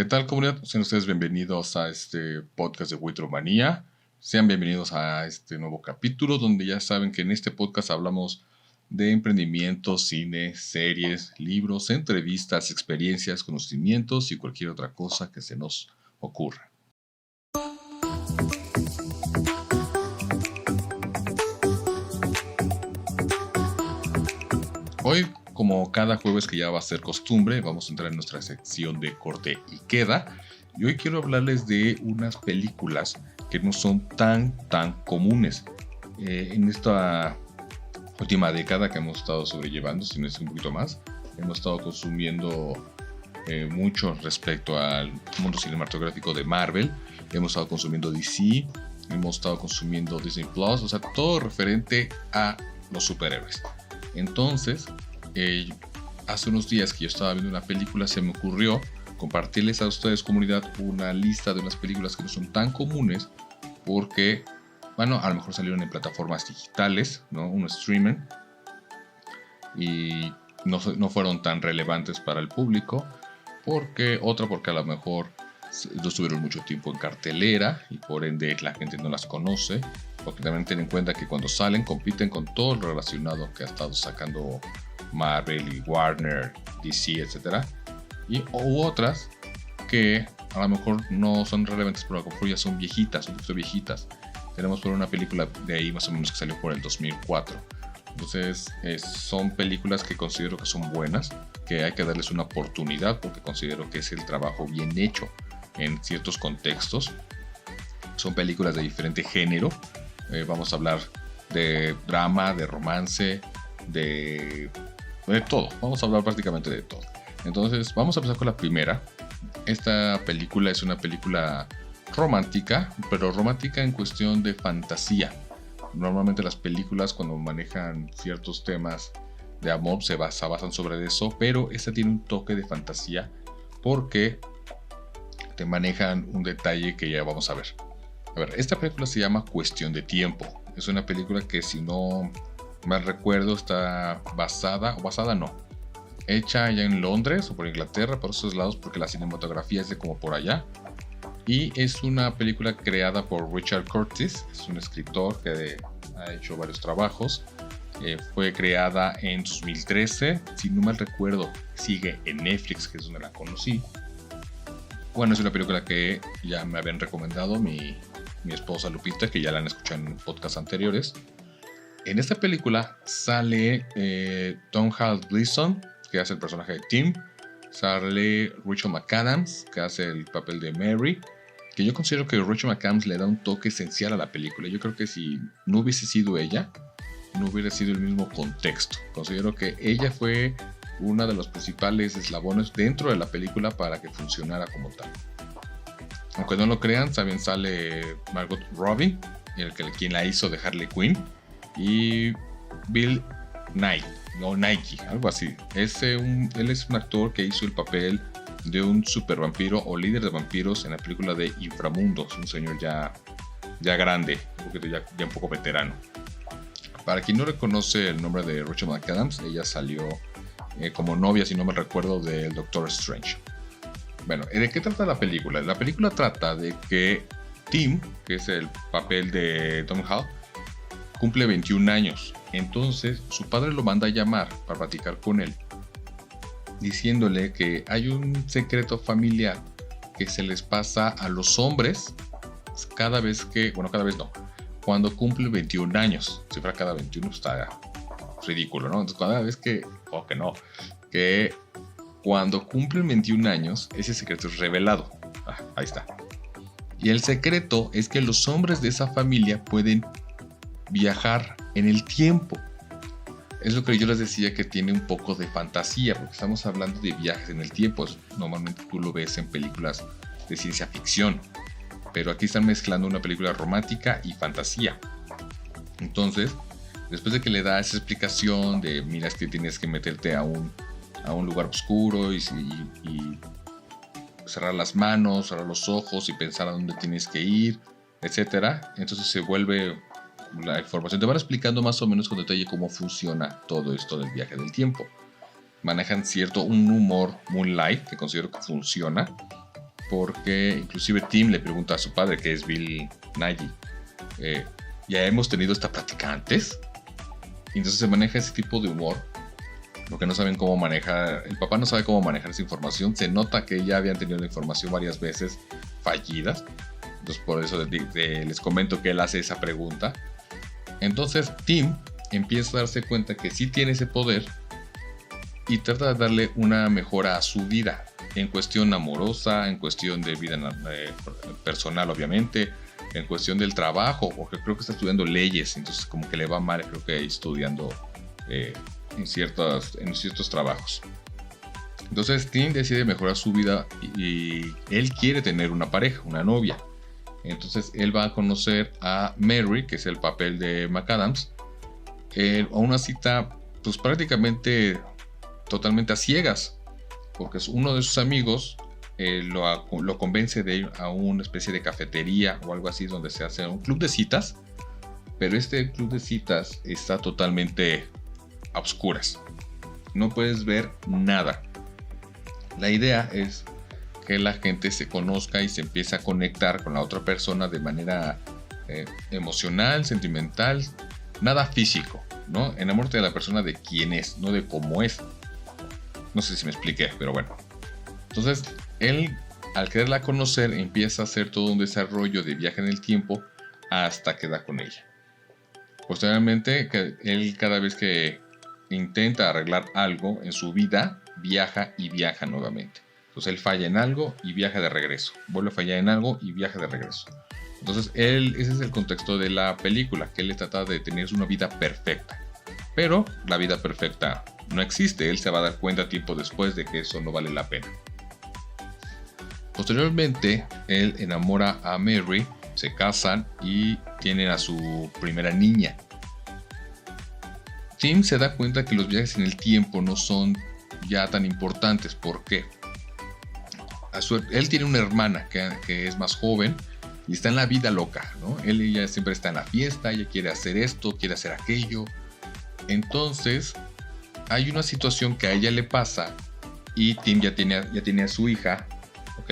¿Qué tal, comunidad? Sean ustedes bienvenidos a este podcast de Witromanía. Sean bienvenidos a este nuevo capítulo donde ya saben que en este podcast hablamos de emprendimiento, cine, series, libros, entrevistas, experiencias, conocimientos y cualquier otra cosa que se nos ocurra. Hoy, como cada jueves que ya va a ser costumbre, vamos a entrar en nuestra sección de corte y queda. Y hoy quiero hablarles de unas películas que no son tan comunes. En esta última década que hemos estado sobrellevando, si no es un poquito más, hemos estado consumiendo mucho respecto al mundo cinematográfico de Marvel. Hemos estado consumiendo DC, hemos estado consumiendo Disney Plus, o sea, todo referente a los superhéroes. Entonces, hace unos días que yo estaba viendo una película, se me ocurrió compartirles a ustedes, comunidad, una lista de unas películas que no son tan comunes porque, bueno, a lo mejor salieron en plataformas digitales, ¿no? Un streaming, y no fueron tan relevantes para el público, porque a lo mejor no estuvieron mucho tiempo en cartelera y por ende la gente no las conoce, porque también ten en cuenta que cuando salen compiten con todo lo relacionado que ha estado sacando Marvel y Warner, DC, etc. Y otras que a lo mejor no son relevantes, pero a lo mejor ya son viejitas, un poquito viejitas. Tenemos por una película de ahí más o menos que salió por el 2004. Entonces son películas que considero que son buenas, que hay que darles una oportunidad porque considero que es el trabajo bien hecho en ciertos contextos. Son películas de diferente género. Vamos a hablar de drama, de romance, de todo. Vamos a hablar prácticamente de todo. Entonces vamos a empezar con la primera. Esta película es una película romántica, pero romántica en cuestión de fantasía. Normalmente las películas, cuando manejan ciertos temas de amor, se basan sobre eso, pero esta tiene un toque de fantasía porque te manejan un detalle que ya vamos a ver. A ver, esta película se llama Cuestión de Tiempo. Es una película que, si no mal recuerdo, está hecha allá en Londres o por Inglaterra, por esos lados, porque la cinematografía es de como por allá. Y es una película creada por Richard Curtis, es un escritor que ha hecho varios trabajos. Fue creada en 2013, si no mal recuerdo, sigue en Netflix, que es donde la conocí. Bueno, es una película que ya me habían recomendado mi esposa Lupita, que ya la han escuchado en podcasts anteriores. En esta película sale Domhnall Gleeson, que hace el personaje de Tim. Sale Rachel McAdams, que hace el papel de Mary, que yo considero que Rachel McAdams le da un toque esencial a la película. Yo creo que si no hubiese sido ella, no hubiera sido el mismo contexto. Considero que ella fue uno de los principales eslabones dentro de la película para que funcionara como tal. Aunque no lo crean, también sale Margot Robbie, quien la hizo de Harley Quinn, y Bill Nighy, algo así. Él es un actor que hizo el papel de un super vampiro o líder de vampiros en la película de Inframundos, un señor ya grande, ya un poco veterano. Para quien no reconoce el nombre de Rachel McAdams, ella salió como novia, si no me recuerdo, del Doctor Strange. Bueno, ¿de qué trata la película? La película trata de que Tim, que es el papel de Domhnall, cumple 21 años. Entonces su padre lo manda a llamar para platicar con él, diciéndole que hay un secreto familiar que se les pasa a los hombres cuando cumple 21 años. Si fuera cada 21 está ridículo, ¿no? Entonces cada vez que cuando cumplen 21 años, ese secreto es revelado. Ahí está. Y el secreto es que los hombres de esa familia pueden viajar en el tiempo. Es lo que yo les decía, que tiene un poco de fantasía, porque estamos hablando de viajes en el tiempo. Normalmente tú lo ves en películas de ciencia ficción, pero aquí están mezclando una película romántica y fantasía. Entonces, después de que le da esa explicación de, mira, es que tienes que meterte a un lugar oscuro y cerrar las manos, cerrar los ojos y pensar a dónde tienes que ir, etcétera. Entonces se vuelve la información. Te van explicando más o menos con detalle cómo funciona todo esto del viaje del tiempo. Manejan un humor muy light que considero que funciona. porque inclusive Tim le pregunta a su padre, que es Bill Nighy, ¿ya hemos tenido esta plática antes? Y entonces se maneja ese tipo de humor, porque no saben cómo manejar, el papá no sabe cómo manejar esa información, se nota que ya habían tenido la información varias veces fallidas, entonces por eso les comento que él hace esa pregunta. Entonces Tim empieza a darse cuenta que sí tiene ese poder y trata de darle una mejora a su vida, en cuestión amorosa, en cuestión de vida personal obviamente, en cuestión del trabajo, porque creo que está estudiando leyes, entonces como que le va mal, creo que estudiando en ciertos trabajos. Entonces Tim decide mejorar su vida y él quiere tener una pareja, una novia. Entonces él va a conocer a Mary, que es el papel de McAdams, a una cita pues prácticamente totalmente a ciegas, porque uno de sus amigos lo convence de ir a una especie de cafetería o algo así donde se hace un club de citas, pero este club de citas está totalmente a oscuras, no puedes ver nada. La idea es que la gente se conozca y se empiece a conectar con la otra persona de manera emocional, sentimental, nada físico, ¿no? Enamórate de la persona de quién es, no de cómo es. No sé si me expliqué, pero bueno. Entonces, él, al quererla conocer, empieza a hacer todo un desarrollo de viaje en el tiempo hasta que da con ella. Posteriormente, él cada vez que intenta arreglar algo en su vida, viaja y viaja nuevamente. Entonces, él falla en algo y viaja de regreso. Vuelve a fallar en algo y viaja de regreso. Entonces, ese es el contexto de la película, que él trata de tener una vida perfecta. Pero la vida perfecta no existe, él se va a dar cuenta tiempo después de que eso no vale la pena. Posteriormente, él enamora a Mary, se casan y tienen a su primera niña. Tim se da cuenta que los viajes en el tiempo no son ya tan importantes. ¿Por qué? Él tiene una hermana que es más joven y está en la vida loca, ¿no? Ella siempre está en la fiesta, ella quiere hacer esto, quiere hacer aquello. Entonces, hay una situación que a ella le pasa y Tim ya tiene a su hija, ¿ok?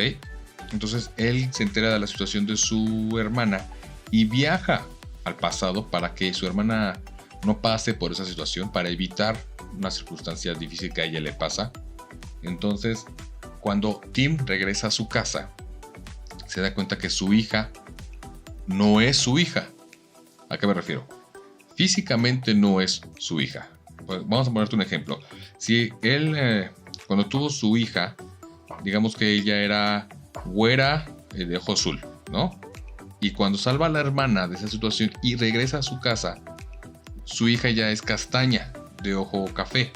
Entonces, él se entera de la situación de su hermana y viaja al pasado para que su hermana no pase por esa situación, para evitar una circunstancia difícil que a ella le pasa. Entonces, cuando Tim regresa a su casa, se da cuenta que su hija no es su hija. ¿A qué me refiero? Físicamente no es su hija. Pues vamos a ponerte un ejemplo. Si él, cuando tuvo su hija, digamos que ella era güera de ojo azul, ¿no? Y cuando salva a la hermana de esa situación y regresa a su casa, su hija ya es castaña, de ojo café.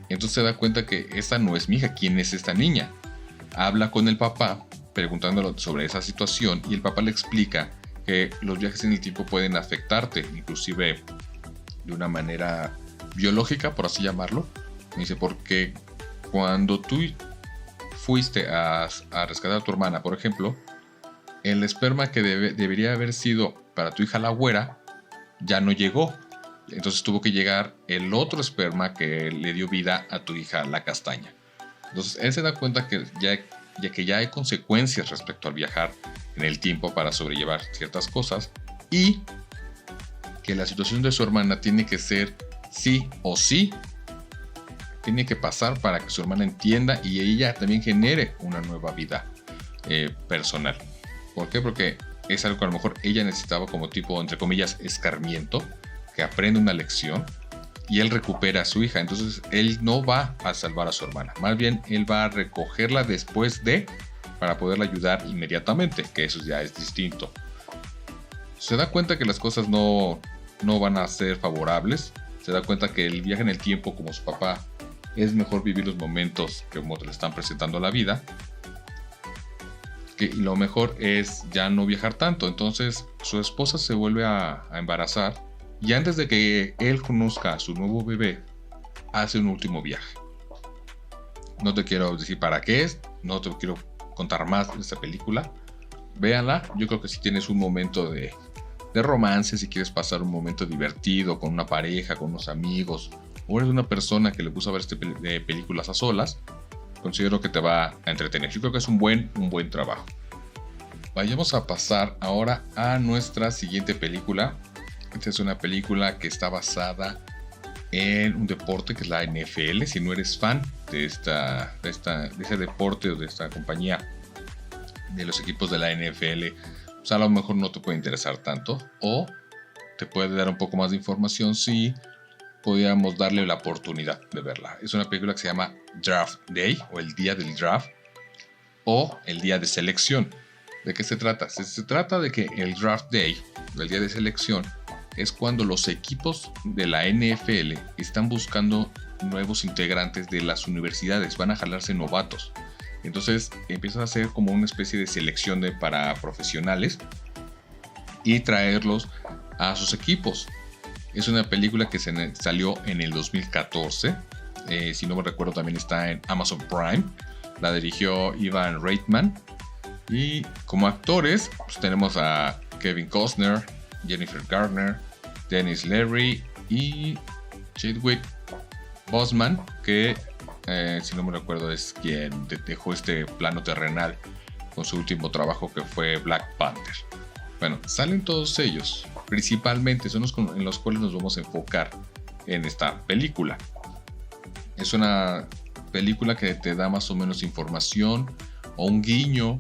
Entonces se da cuenta que esta no es mi hija. ¿Quién es esta niña? Habla con el papá preguntándolo sobre esa situación y el papá le explica que los viajes en el tiempo pueden afectarte, inclusive de una manera biológica, por así llamarlo. Dice, porque cuando tú fuiste a rescatar a tu hermana, por ejemplo, el esperma que debería haber sido para tu hija la güera ya no llegó. Entonces tuvo que llegar el otro esperma que le dio vida a tu hija la castaña. Entonces él se da cuenta que ya hay consecuencias respecto al viajar en el tiempo para sobrellevar ciertas cosas y que la situación de su hermana tiene que ser sí o sí, tiene que pasar para que su hermana entienda y ella también genere una nueva vida personal. ¿Por qué? Porque es algo que a lo mejor ella necesitaba como tipo, entre comillas, escarmiento, que aprende una lección y él recupera a su hija. Entonces él no va a salvar a su hermana, más bien él va a recogerla después para poderla ayudar inmediatamente, que eso ya es distinto. Se da cuenta que las cosas no van a ser favorables, se da cuenta que el viaje en el tiempo, como su papá, es mejor vivir los momentos que como te lo están presentando la vida, y lo mejor es ya no viajar tanto. Entonces su esposa se vuelve a embarazar y antes de que él conozca a su nuevo bebé, hace un último viaje. No te quiero decir para qué es, no te quiero contar más de esta película. Véanla, yo creo que si tienes un momento de romance, si quieres pasar un momento divertido con una pareja, con unos amigos, o eres una persona que le gusta ver películas a solas, considero que te va a entretener. Yo creo que es un buen trabajo. Vayamos a pasar ahora a nuestra siguiente película. Esta es una película que está basada en un deporte que es la NFL. Si no eres fan de ese deporte o de esta compañía de los equipos de la NFL, pues a lo mejor no te puede interesar tanto, o te puede dar un poco más de información si podríamos darle la oportunidad de verla. Es una película que se llama Draft Day, o el día del draft, o el día de selección. ¿De qué se trata? Se trata de que el Draft Day, el día de selección, es cuando los equipos de la NFL están buscando nuevos integrantes de las universidades, van a jalarse novatos. Entonces empiezan a hacer como una especie de selección para profesionales y traerlos a sus equipos. Es una película que salió en el 2014. Si no me recuerdo, también está en Amazon Prime. La dirigió Ivan Reitman. Y como actores, pues tenemos a Kevin Costner, Jennifer Garner, Dennis Leary y Chadwick Boseman, que si no me recuerdo es quien dejó este plano terrenal con su último trabajo, que fue Black Panther. Bueno, salen todos ellos. Principalmente son los en los cuales nos vamos a enfocar en esta película. Es una película que te da más o menos información o un guiño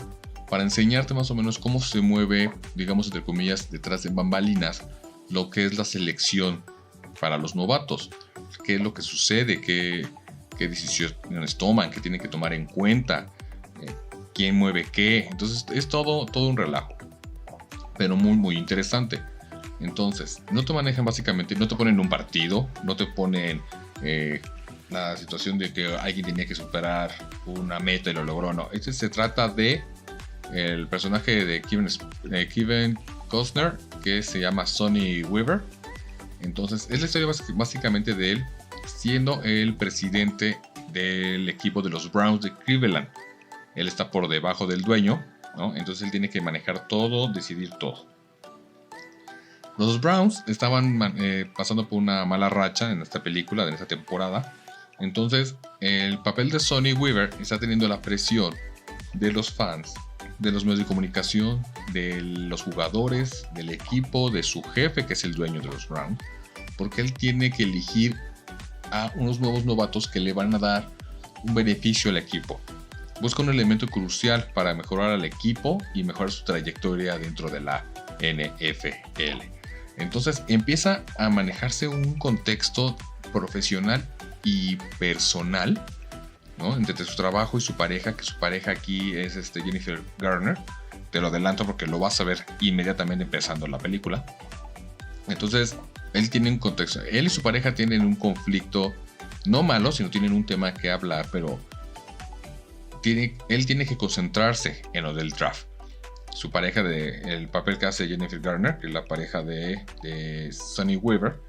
para enseñarte más o menos cómo se mueve, digamos entre comillas, detrás de bambalinas, lo que es la selección para los novatos. Qué es lo que sucede, qué decisiones toman, qué tienen que tomar en cuenta, quién mueve qué. Entonces es todo un relajo, pero muy interesante. Entonces no te manejan básicamente, no te ponen un partido, no te ponen la situación de que alguien tenía que superar una meta y lo logró. No, se trata de el personaje de Kevin Costner, que se llama Sonny Weaver. Entonces es la historia básicamente de él siendo el presidente del equipo de los Browns de Cleveland. Él está por debajo del dueño, ¿no? Entonces él tiene que manejar todo, decidir todo. Los Browns estaban pasando por una mala racha en esta película, en esta temporada. Entonces el papel de Sonny Weaver está teniendo la presión de los fans, de los medios de comunicación, de los jugadores, del equipo, de su jefe, que es el dueño de los Browns, porque él tiene que elegir a unos nuevos novatos que le van a dar un beneficio al equipo. Busca un elemento crucial para mejorar al equipo y mejorar su trayectoria dentro de la NFL. Entonces empieza a manejarse un contexto profesional y personal, ¿no? Entre su trabajo y su pareja, que su pareja aquí es Jennifer Garner. Te lo adelanto porque lo vas a ver inmediatamente empezando la película. Entonces él tiene un contexto, él y su pareja tienen un conflicto no malo, sino tienen un tema que hablar, pero él tiene que concentrarse en lo del draft. Su pareja, el papel que hace Jennifer Garner, que es la pareja de Sonny Weaver,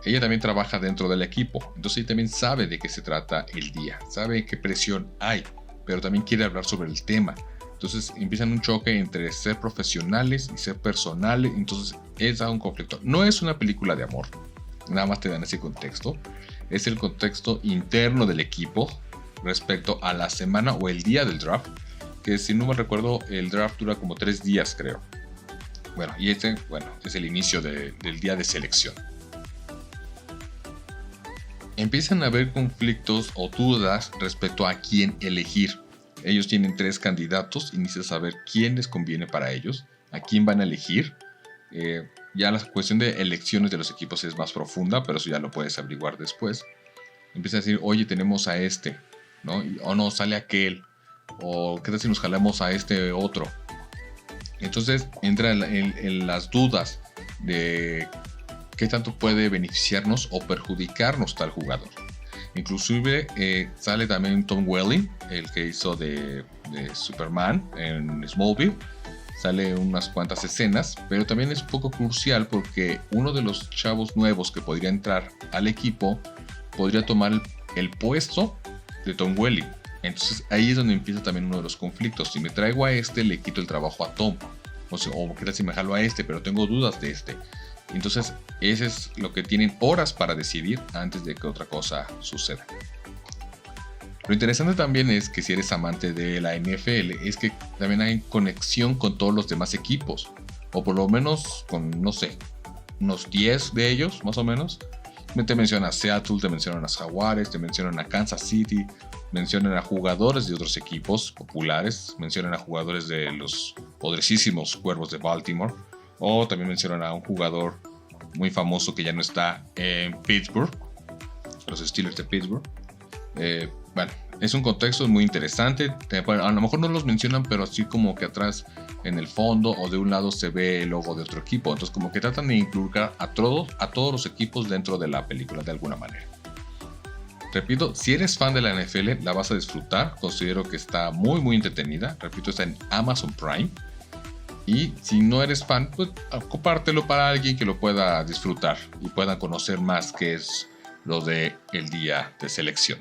ella también trabaja dentro del equipo, entonces ella también sabe de qué se trata el día, sabe qué presión hay, pero también quiere hablar sobre el tema. Entonces empiezan un choque entre ser profesionales y ser personales, entonces es un conflicto. No es una película de amor, nada más te dan ese contexto, es el contexto interno del equipo respecto a la semana o el día del draft, que si no me recuerdo el draft dura como 3 días creo. Bueno, y es el inicio del día de selección. Empiezan a haber conflictos o dudas respecto a quién elegir. Ellos tienen 3 candidatos y necesitan saber quién les conviene para ellos, a quién van a elegir. Ya la cuestión de elecciones de los equipos es más profunda, pero eso ya lo puedes averiguar después. Empiezan a decir, oye, tenemos a este, ¿no? O no, sale aquel, o qué tal si nos jalamos a este otro. Entonces entra en las dudas de qué tanto puede beneficiarnos o perjudicarnos tal jugador. Inclusive sale también Tom Welling, el que hizo de Superman en Smallville. Sale unas cuantas escenas, pero también es un poco crucial porque uno de los chavos nuevos que podría entrar al equipo podría tomar el puesto de Tom Welling. Entonces ahí es donde empieza también uno de los conflictos. Si me traigo a este, le quito el trabajo a Tom. O qué tal si me jalo a este, pero tengo dudas de este. Entonces, ese es lo que tienen horas para decidir antes de que otra cosa suceda. Lo interesante también es que si eres amante de la NFL, es que también hay conexión con todos los demás equipos, o por lo menos con, no sé, unos 10 de ellos, más o menos. Te mencionan a Seattle, te mencionan a Jaguares, te mencionan a Kansas City, mencionan a jugadores de otros equipos populares, mencionan a jugadores de los poderosísimos Cuervos de Baltimore, o también mencionan a un jugador muy famoso que ya no está en Pittsburgh, los Steelers de Pittsburgh. Bueno, es un contexto muy interesante. A lo mejor no los mencionan, pero así como que atrás en el fondo o de un lado se ve el logo de otro equipo. Entonces como que tratan de incluir a todos los equipos dentro de la película de alguna manera. Repito, si eres fan de la NFL, la vas a disfrutar. Considero que está muy muy entretenida. Repito, está en Amazon Prime. Y si no eres fan, pues compártelo para alguien que lo pueda disfrutar y puedan conocer más qué es lo de el día de selección.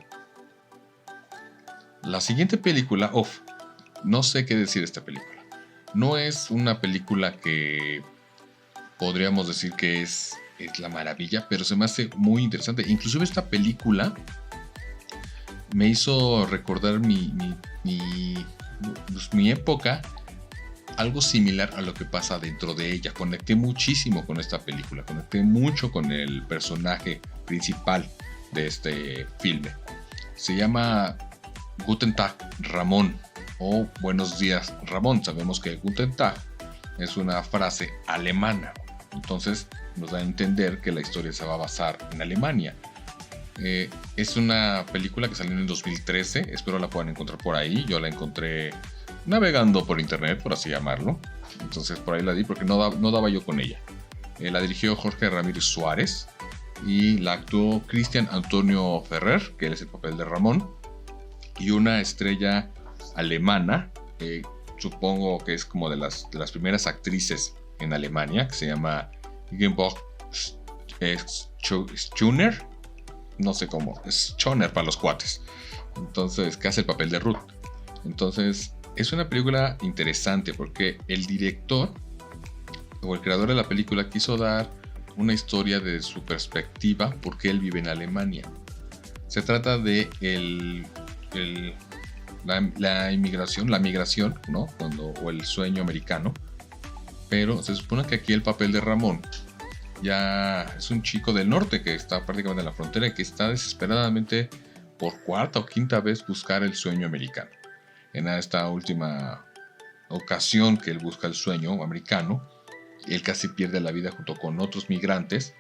La siguiente película, no sé qué decir de esta película. No es una película que podríamos decir que es la maravilla, pero se me hace muy interesante. Inclusive esta película me hizo recordar mi época, algo similar a lo que pasa dentro de ella. Conecté muchísimo con esta película, conecté mucho con el personaje principal de este filme. Se llama Guten Tag, Ramón, o Buenos días, Ramón. Sabemos que Guten Tag es una frase alemana, entonces nos da a entender que la historia se va a basar en Alemania. Es una película que salió en el 2013, espero la puedan encontrar por ahí. Yo la encontré navegando por internet, por así llamarlo, entonces por ahí la di porque no daba yo con ella. La dirigió Jorge Ramírez Suárez y la actuó Cristian Antonio Ferrer, que él es el papel de Ramón, y una estrella alemana, supongo que es como de las primeras actrices en Alemania, que se llama Ingeborg Schöner, no sé cómo, es Schoner para los cuates, entonces, que hace el papel de Ruth. Entonces, es una película interesante porque el director o el creador de la película quiso dar una historia de su perspectiva porque él vive en Alemania. Se trata de la migración, ¿no? O el sueño americano. Pero se supone que aquí el papel de Ramón ya es un chico del norte que está prácticamente en la frontera y que está desesperadamente por cuarta o quinta vez buscar el sueño americano. En esta última ocasión que él busca el sueño americano, él casi pierde la vida junto con otros migrantes.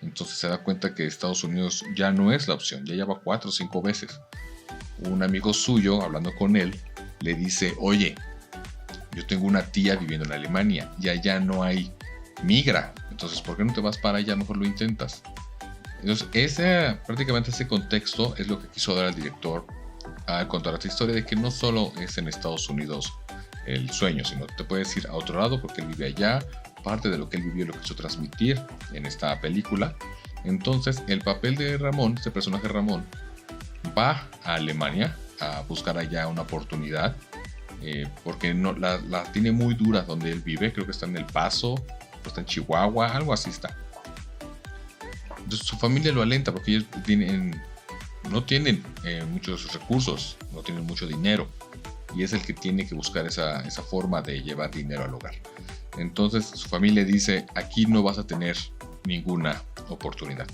Entonces se da cuenta que Estados Unidos ya no es la opción, ya va 4 o 5 veces. Un amigo suyo, hablando con él, le dice: oye, yo tengo una tía viviendo en Alemania y allá no hay migra, entonces ¿por qué no te vas para allá? Mejor lo intentas. Entonces prácticamente ese contexto es lo que quiso dar al director al contar esta historia de que no solo es en Estados Unidos el sueño, sino que te puedes ir a otro lado porque él vive allá. Parte de lo que él vivió lo quiso transmitir en esta película. Entonces el papel de Ramón, este personaje Ramón, va a Alemania a buscar allá una oportunidad, porque no, la tiene muy dura donde él vive. Creo que está en El Paso, o está en Chihuahua, algo así está. Entonces su familia lo alenta porque ellos no tienen muchos recursos, no tienen mucho dinero, y es el que tiene que buscar esa forma de llevar dinero al hogar. Entonces su familia dice: aquí no vas a tener ninguna oportunidad.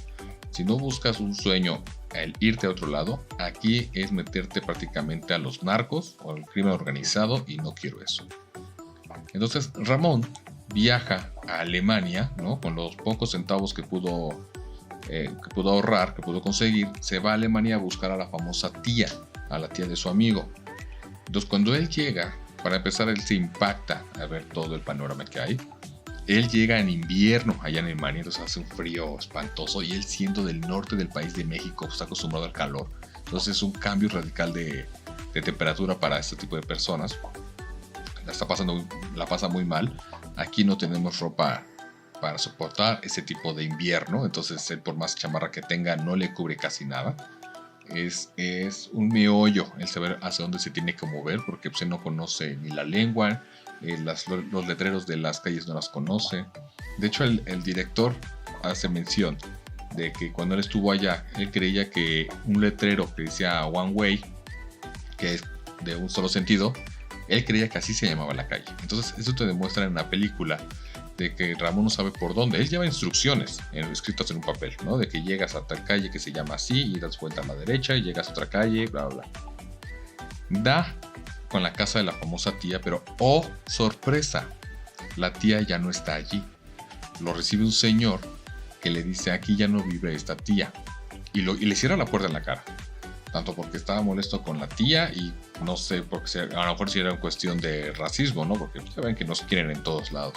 Si no buscas un sueño, el irte a otro lado, aquí es meterte prácticamente a los narcos o al crimen organizado, y no quiero eso. Entonces Ramón viaja a Alemania, ¿no? Con los pocos centavos que pudo ahorrar, que pudo conseguir. Se va a Alemania a buscar a la famosa tía, a la tía de su amigo. Entonces cuando él llega, para empezar, él se impacta a ver todo el panorama que hay. Él llega en invierno allá en Alemania, entonces hace un frío espantoso, y él, siendo del norte del país de México, está acostumbrado al calor. Entonces es un cambio radical de temperatura para este tipo de personas. La pasa muy mal. Aquí no tenemos ropa para soportar ese tipo de invierno, entonces él, por más chamarra que tenga, no le cubre casi nada. Es un meollo el saber hacia dónde se tiene que mover, porque pues, él no conoce ni la lengua, los letreros de las calles no las conoce. De hecho, el director hace mención de que cuando él estuvo allá, él creía que un letrero que decía One Way que es de un solo sentido, él creía que así se llamaba la calle. Entonces eso te demuestra en la película de que Ramón no sabe por dónde. Él lleva instrucciones escritas en un papel, ¿no? De que llegas a tal calle que se llama así y das vuelta a la derecha y llegas a otra calle, bla, bla. Da con la casa de la famosa tía, pero ¡oh, sorpresa! La tía ya no está allí. Lo recibe un señor que le dice: aquí ya no vive esta tía. Y le cierra la puerta en la cara. Tanto porque estaba molesto con la tía y no sé, porque a lo mejor si era una cuestión de racismo, ¿no? Porque saben que nos quieren en todos lados.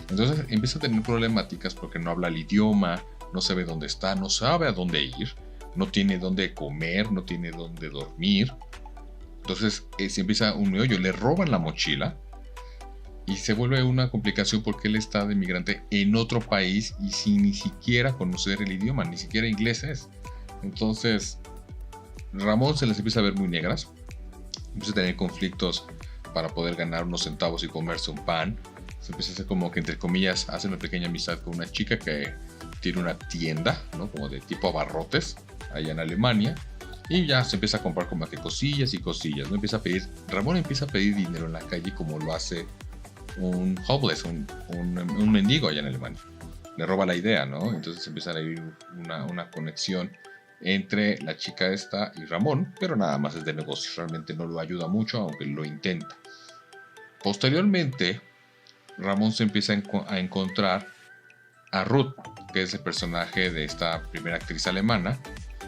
Entonces empieza a tener problemáticas porque no habla el idioma, no sabe dónde está, no sabe a dónde ir, no tiene dónde comer, no tiene dónde dormir. Entonces se empieza un meollo, le roban la mochila y se vuelve una complicación porque él está de migrante en otro país y sin ni siquiera conocer el idioma, ni siquiera inglés es. Entonces Ramón se les empieza a ver muy negras, empieza a tener conflictos para poder ganar unos centavos y comerse un pan. Se empieza a hacer como que, entre comillas, hace una pequeña amistad con una chica que tiene una tienda, ¿no? Como de tipo abarrotes, allá en Alemania. Y ya se empieza a comprar como que cosillas y cosillas, ¿no? Ramón empieza a pedir dinero en la calle como lo hace un homeless, un mendigo allá en Alemania. Le roba la idea, ¿no? Entonces empieza a vivir una conexión entre la chica esta y Ramón, pero nada más es de negocio, realmente no lo ayuda mucho, aunque lo intenta. Posteriormente, Ramón se empieza a encontrar a Ruth, que es el personaje de esta primera actriz alemana,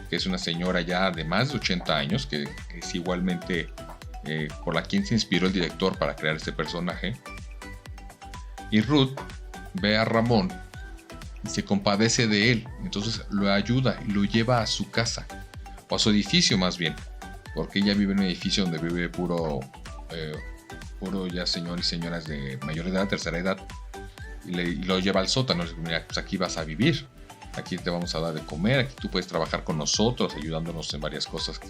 que es una señora ya de más de 80 años, que es igualmente por la quien se inspiró el director para crear este personaje. Y Ruth ve a Ramón y se compadece de él, entonces lo ayuda y lo lleva a su casa, o a su edificio más bien, porque ella vive en un edificio donde vive puro ya señor y señoras de mayor edad, tercera edad, y lo lleva al sótano. Y dice: mira, pues aquí vas a vivir, aquí te vamos a dar de comer, aquí tú puedes trabajar con nosotros, ayudándonos en varias cosas,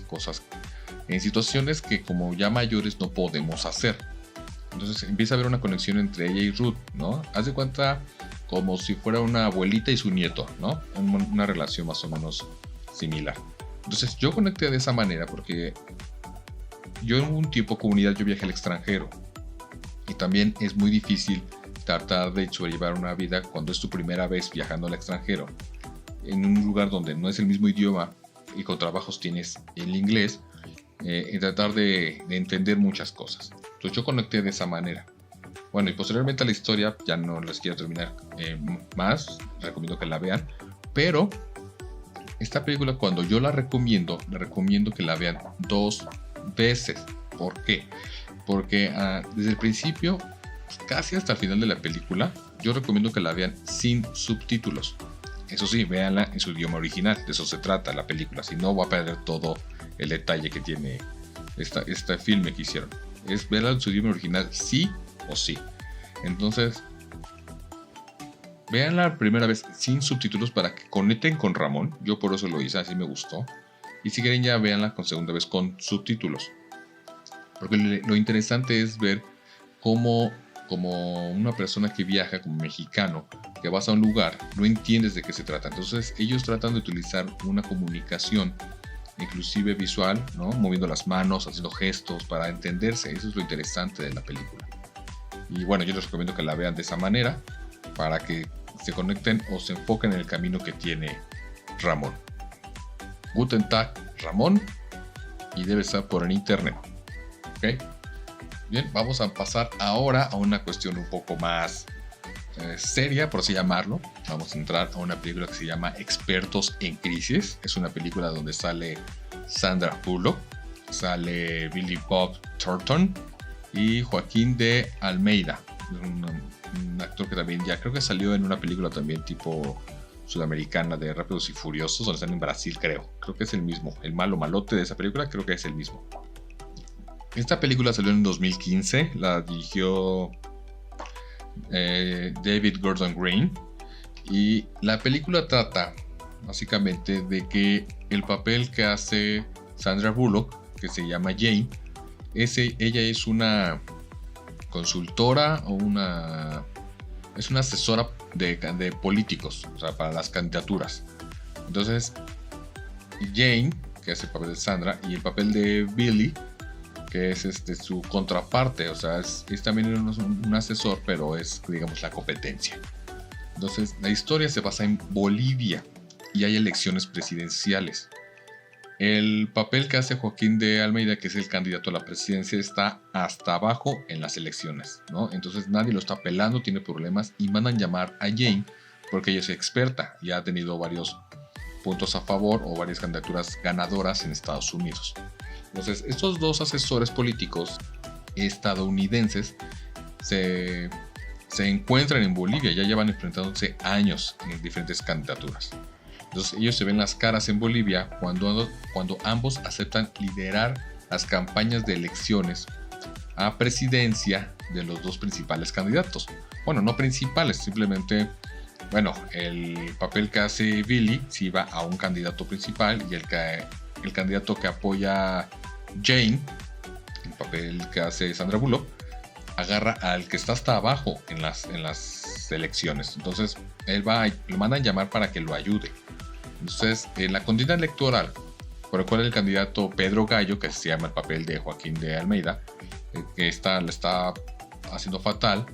en situaciones que como ya mayores no podemos hacer. Entonces empieza a haber una conexión entre ella y Ruth, ¿no? Haz de cuenta como si fuera una abuelita y su nieto, ¿no? Una relación más o menos similar. Entonces yo conecté de esa manera porque yo en un tiempo comunidad yo viajé al extranjero y también es muy difícil tratar de sobrellevar una vida cuando es tu primera vez viajando al extranjero en un lugar donde no es el mismo idioma y con trabajos tienes el inglés, y tratar de entender muchas cosas. Entonces yo conecté de esa manera. Bueno, y posteriormente a la historia ya no les quiero terminar más, recomiendo que la vean, pero esta película cuando yo la recomiendo que la vean 2 veces. ¿Por qué? Porque desde el principio, casi hasta el final de la película, yo recomiendo que la vean sin subtítulos. Eso sí, véanla en su idioma original, de eso se trata la película, si no va a perder todo el detalle que tiene este filme que hicieron. Es verla en su idioma original sí o sí. Entonces, véanla la primera vez sin subtítulos para que conecten con Ramón. Yo por eso lo hice, así me gustó. Y si quieren ya véanla con segunda vez con subtítulos. Porque lo interesante es ver cómo como una persona que viaja como mexicano, que vas a un lugar, no entiendes de qué se trata. Entonces ellos tratan de utilizar una comunicación inclusive visual, ¿no? Moviendo las manos, haciendo gestos para entenderse. Eso es lo interesante de la película. Y bueno, yo les recomiendo que la vean de esa manera para que se conecten o se enfoquen en el camino que tiene Ramón. Guten Tag, Ramón, y debe estar por en internet. ¿Ok? Bien, vamos a pasar ahora a una cuestión un poco más seria, por así llamarlo. Vamos a entrar a una película que se llama Expertos en Crisis. Es una película donde sale Sandra Bullock, sale Billy Bob Thornton y Joaquín de Almeida, un actor que también ya creo que salió en una película también tipo sudamericana de Rápidos y Furiosos, donde están en Brasil, creo que es el mismo, el malo malote de esa película, creo que es el mismo. Esta película salió en 2015, la dirigió David Gordon Green, y la película trata básicamente de que el papel que hace Sandra Bullock, que se llama Jane, ella es una consultora o es una asesora de políticos, o sea, para las candidaturas. Entonces Jane que hace el papel de Sandra, y el papel de Billy, que es su contraparte, o sea, es también un asesor, pero es, digamos, la competencia. Entonces, la historia se basa en Bolivia y hay elecciones presidenciales. El papel que hace Joaquín de Almeida, que es el candidato a la presidencia, está hasta abajo en las elecciones, ¿no? Entonces nadie lo está pelando, tiene problemas y mandan llamar a Jane porque ella es experta y ha tenido varios puntos a favor o varias candidaturas ganadoras en Estados Unidos. Entonces, estos dos asesores políticos estadounidenses se encuentran en Bolivia, ya llevan enfrentándose años en diferentes candidaturas. Entonces, ellos se ven las caras en Bolivia cuando ambos aceptan liderar las campañas de elecciones a presidencia de los dos principales candidatos. Bueno, no principales, simplemente, bueno, el papel que hace Billy sí va a un candidato principal y el candidato que apoya Jane, el papel que hace Sandra Bullock, agarra al que está hasta abajo en las elecciones. Entonces lo mandan llamar para que lo ayude. Entonces, en la contienda electoral, por el cual el candidato Pedro Gallo, que se llama el papel de Joaquín de Almeida, que le está haciendo fatal,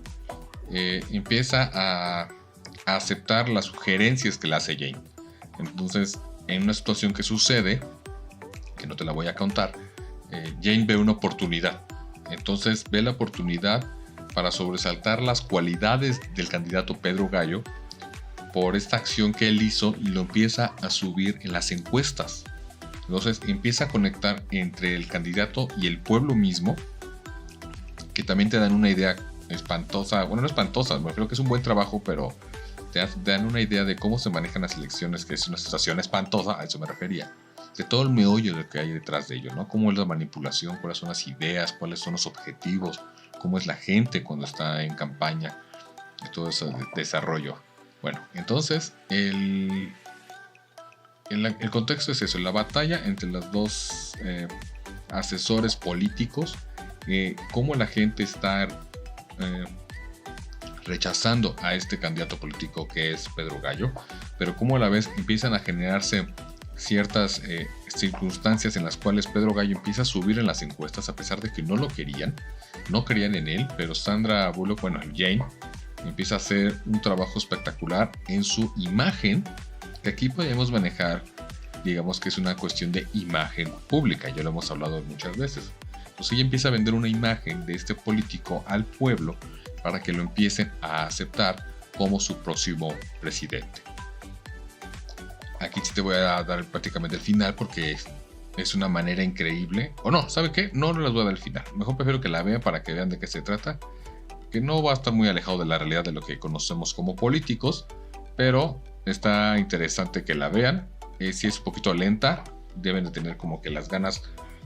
empieza a aceptar las sugerencias que le hace Jane. Entonces, en una situación que sucede, que no te la voy a contar, Jane ve una oportunidad. Entonces ve la oportunidad para sobresaltar las cualidades del candidato Pedro Gallo por esta acción que él hizo y lo empieza a subir en las encuestas. Entonces empieza a conectar entre el candidato y el pueblo mismo, que también te dan una idea espantosa. Bueno, no espantosa, creo que es un buen trabajo, pero te dan una idea de cómo se manejan las elecciones, que es una situación espantosa, a eso me refería. De todo el meollo de lo que hay detrás de ello, ¿no? Cómo es la manipulación, cuáles son las ideas, cuáles son los objetivos, cómo es la gente cuando está en campaña y todo ese desarrollo. Bueno, entonces el contexto es eso, la batalla entre los dos asesores políticos, cómo la gente está rechazando a este candidato político que es Pedro Gallo, pero cómo a la vez empiezan a generarse ciertas circunstancias en las cuales Pedro Gallo empieza a subir en las encuestas a pesar de que no lo querían, no creían en él, pero Sandra Bullock, bueno, Jane, empieza a hacer un trabajo espectacular en su imagen, que aquí podemos manejar, digamos que es una cuestión de imagen pública, ya lo hemos hablado muchas veces. Entonces ella empieza a vender una imagen de este político al pueblo para que lo empiecen a aceptar como su próximo presidente. Aquí sí te voy a dar prácticamente el final porque es una manera increíble. O no, ¿sabe qué? No les voy a dar el final. Mejor prefiero que la vean para que vean de qué se trata. Que no va a estar muy alejado de la realidad de lo que conocemos como políticos. Pero está interesante que la vean. Si es un poquito lenta, deben de tener como que las ganas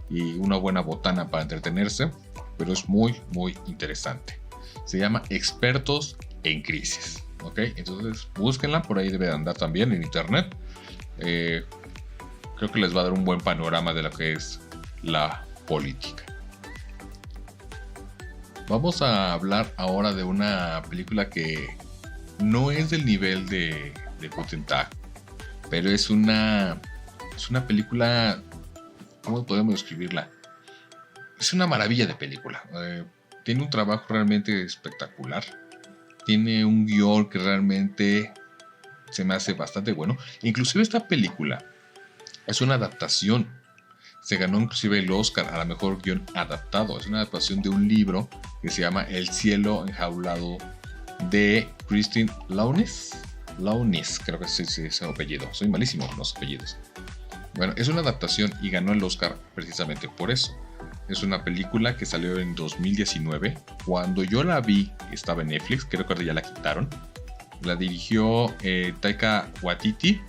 y una buena botana para entretenerse. Pero es muy, muy interesante. Se llama Expertos en Crisis. ¿Ok? Entonces búsquenla, por ahí debe de andar también en internet. Creo que les va a dar un buen panorama de lo que es la política. Vamos a hablar ahora de una película que no es del nivel de Guten Tag, pero es una película, ¿cómo podemos describirla? Es una maravilla de película. Tiene un trabajo realmente espectacular. Tiene un guión que realmente se me hace bastante bueno. Inclusive esta película es una adaptación. Se ganó inclusive el Oscar a la mejor guión adaptado. Es una adaptación de un libro que se llama El cielo enjaulado de Christine Launis, creo que es ese apellido. Soy malísimo con los apellidos. Bueno, es una adaptación y ganó el Oscar precisamente por eso. Es una película que salió en 2019. Cuando yo la vi, estaba en Netflix. Creo que ahora ya la quitaron. La dirigió Taika Waititi,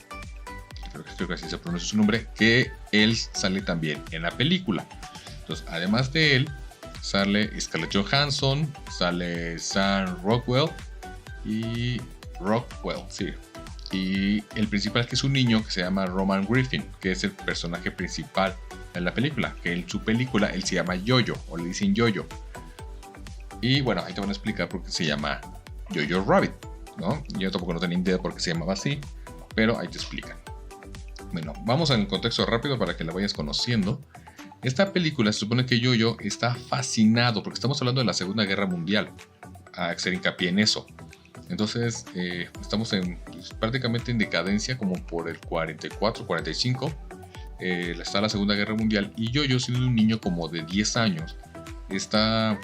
creo que así se pronuncia su nombre, que él sale también en la película. Entonces, además de él, sale Scarlett Johansson, sale Sam Rockwell, y el principal, que es un niño que se llama Roman Griffin, que es el personaje principal en la película, que en su película él se llama Yoyo, o le dicen Yoyo. Y bueno, ahí te van a explicar por qué se llama Jojo Rabbit, ¿no? Yo tampoco no tenía idea por qué se llamaba así, pero ahí te explican. Bueno, vamos al contexto rápido para que la vayas conociendo. Esta película se supone que Yo-Yo está fascinado porque estamos hablando de la Segunda Guerra Mundial. A hacer hincapié en eso. Entonces, estamos prácticamente en decadencia, como por el 44, 45. Está la Segunda Guerra Mundial. Y Yo-Yo, siendo un niño como de 10 años, está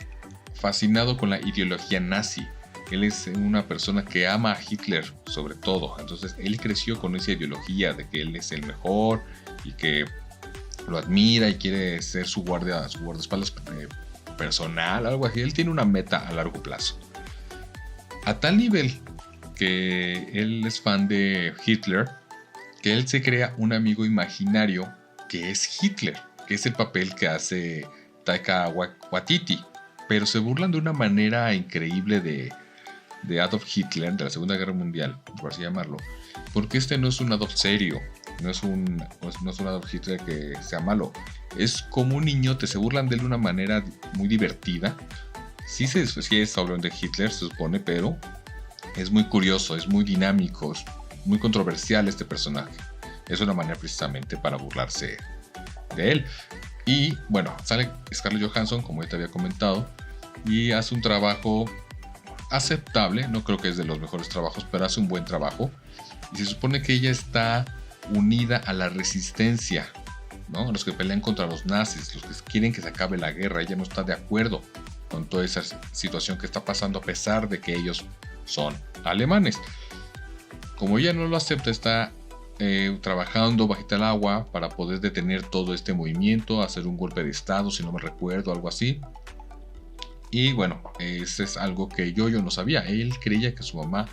fascinado con la ideología nazi. Él es una persona que ama a Hitler sobre todo. Entonces él creció con esa ideología de que él es el mejor y que lo admira y quiere ser su guardaespaldas personal, algo así. Él tiene una meta a largo plazo. A tal nivel que él es fan de Hitler, que él se crea un amigo imaginario que es Hitler, que es el papel que hace Taika Waititi. Pero se burlan de una manera increíble de Adolf Hitler, de la Segunda Guerra Mundial, por así llamarlo, porque este no es un Adolf serio, no es un Adolf Hitler que sea malo, es como un niño, se burlan de él de una manera muy divertida. Sí es hablando de Hitler, se supone, pero es muy curioso, es muy dinámico, es muy controversial este personaje. Es una manera precisamente para burlarse de él. Y bueno, sale Scarlett Johansson, como ya te había comentado, y hace un trabajo aceptable, no creo que es de los mejores trabajos, pero hace un buen trabajo. Y se supone que ella está unida a la resistencia, ¿no? Los que pelean contra los nazis, los que quieren que se acabe la guerra. Ella no está de acuerdo con toda esa situación que está pasando, a pesar de que ellos son alemanes. Como ella no lo acepta, está trabajando bajita el agua para poder detener todo este movimiento, hacer un golpe de estado, si no me recuerdo, algo así. Y bueno, eso es algo que Yo-Yo no sabía. Él creía que su mamá